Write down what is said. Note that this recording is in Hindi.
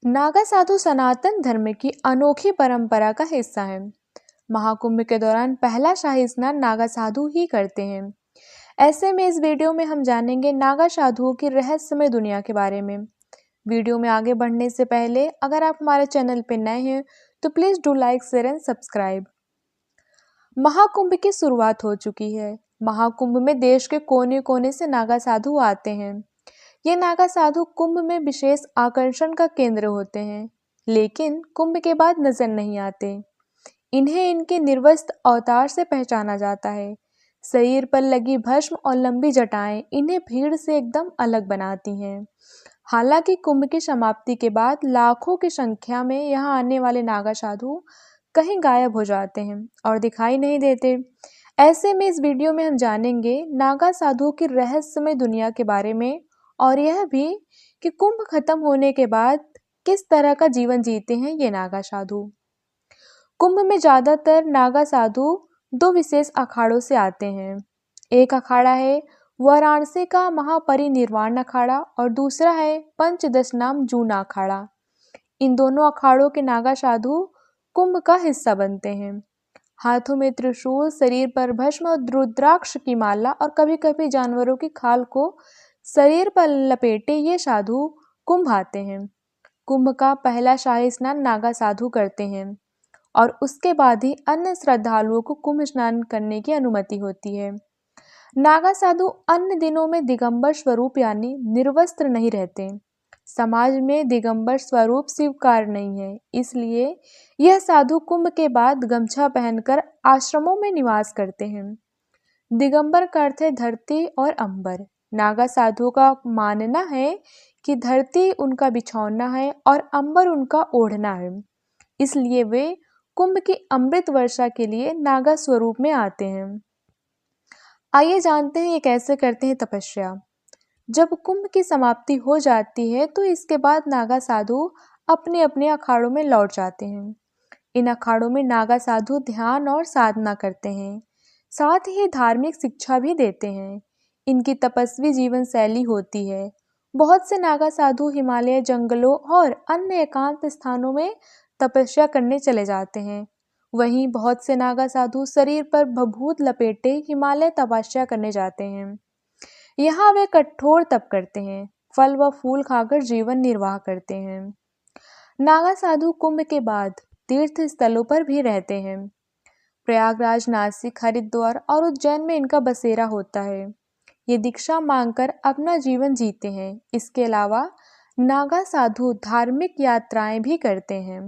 नागा साधु सनातन धर्म की अनोखी परंपरा का हिस्सा है। महाकुंभ के दौरान पहला शाही स्नान नागा साधु ही करते हैं। ऐसे में इस वीडियो में हम जानेंगे नागा साधुओं की रहस्यमय दुनिया के बारे में। वीडियो में आगे बढ़ने से पहले अगर आप हमारे चैनल पर नए हैं तो please do like, share and subscribe. Mahakumbh की शुरुआत हो चुकी है। महाकुंभ में देश के कोने कोने से नागा साधु आते हैं। ये नागा साधु कुंभ में विशेष आकर्षण का केंद्र होते हैं, लेकिन कुंभ के बाद नजर नहीं आते। इन्हें इनके निर्वस्त्र अवतार से पहचाना जाता है। शरीर पर लगी भस्म और लंबी जटाएं इन्हें भीड़ से एकदम अलग बनाती हैं। हालांकि कुंभ की समाप्ति के बाद लाखों की संख्या में यहाँ आने वाले नागा साधु कहीं गायब हो जाते हैं और दिखाई नहीं देते। ऐसे में इस वीडियो में हम जानेंगे नागा साधुओं की रहस्यमय दुनिया के बारे में और यह भी कि कुंभ खत्म होने के बाद किस तरह का जीवन जीते हैं ये नागा साधु। कुंभ में ज्यादातर नागा साधु दो विशेष अखाड़ों से आते हैं। एक अखाड़ा है वाराणसी का महापरिनिर्वाण अखाड़ा और दूसरा है पंचदशनाम जूना अखाड़ा। इन दोनों अखाड़ों के नागा साधु कुंभ का हिस्सा बनते हैं। हाथों में त्रिशूल, शरीर पर भस्म और रुद्राक्ष की माला और कभी कभी जानवरों की खाल को शरीर पर लपेटे ये साधु कुंभ आते हैं। कुंभ का पहला शाही स्नान नागा साधु करते हैं और उसके बाद ही अन्य श्रद्धालुओं को कुंभ स्नान करने की अनुमति होती है। नागा साधु अन्य दिनों में दिगंबर स्वरूप यानी निर्वस्त्र नहीं रहते। समाज में दिगंबर स्वरूप स्वीकार नहीं है, इसलिए यह साधु कुंभ के बाद गमछा पहनकर आश्रमों में निवास करते हैं। दिगंबर का अर्थ है धरती और अंबर। नागा साधुओं का मानना है कि धरती उनका बिछौना है और अंबर उनका ओढ़ना है, इसलिए वे कुंभ की अमृत वर्षा के लिए नागा स्वरूप में आते हैं। आइए जानते हैं ये कैसे करते हैं तपस्या। जब कुंभ की समाप्ति हो जाती है तो इसके बाद नागा साधु अपने अपने अखाड़ों में लौट जाते हैं। इन अखाड़ों में नागा साधु ध्यान और साधना करते हैं, साथ ही धार्मिक शिक्षा भी देते हैं। इनकी तपस्वी जीवन शैली होती है। बहुत से नागा साधु हिमालय जंगलों और अन्य एकांत स्थानों में तपस्या करने चले जाते हैं। वहीं बहुत से नागा साधु शरीर पर भभूत लपेटे हिमालय तपस्या करने जाते हैं। यहाँ वे कठोर तप करते हैं, फल व फूल खाकर जीवन निर्वाह करते हैं। नागा साधु कुंभ के बाद तीर्थ स्थलों पर भी रहते हैं। प्रयागराज, नासिक, हरिद्वार और उज्जैन में इनका बसेरा होता है। ये दीक्षा मांगकर अपना जीवन जीते हैं। इसके अलावा नागा साधु धार्मिक यात्राएं भी करते हैं।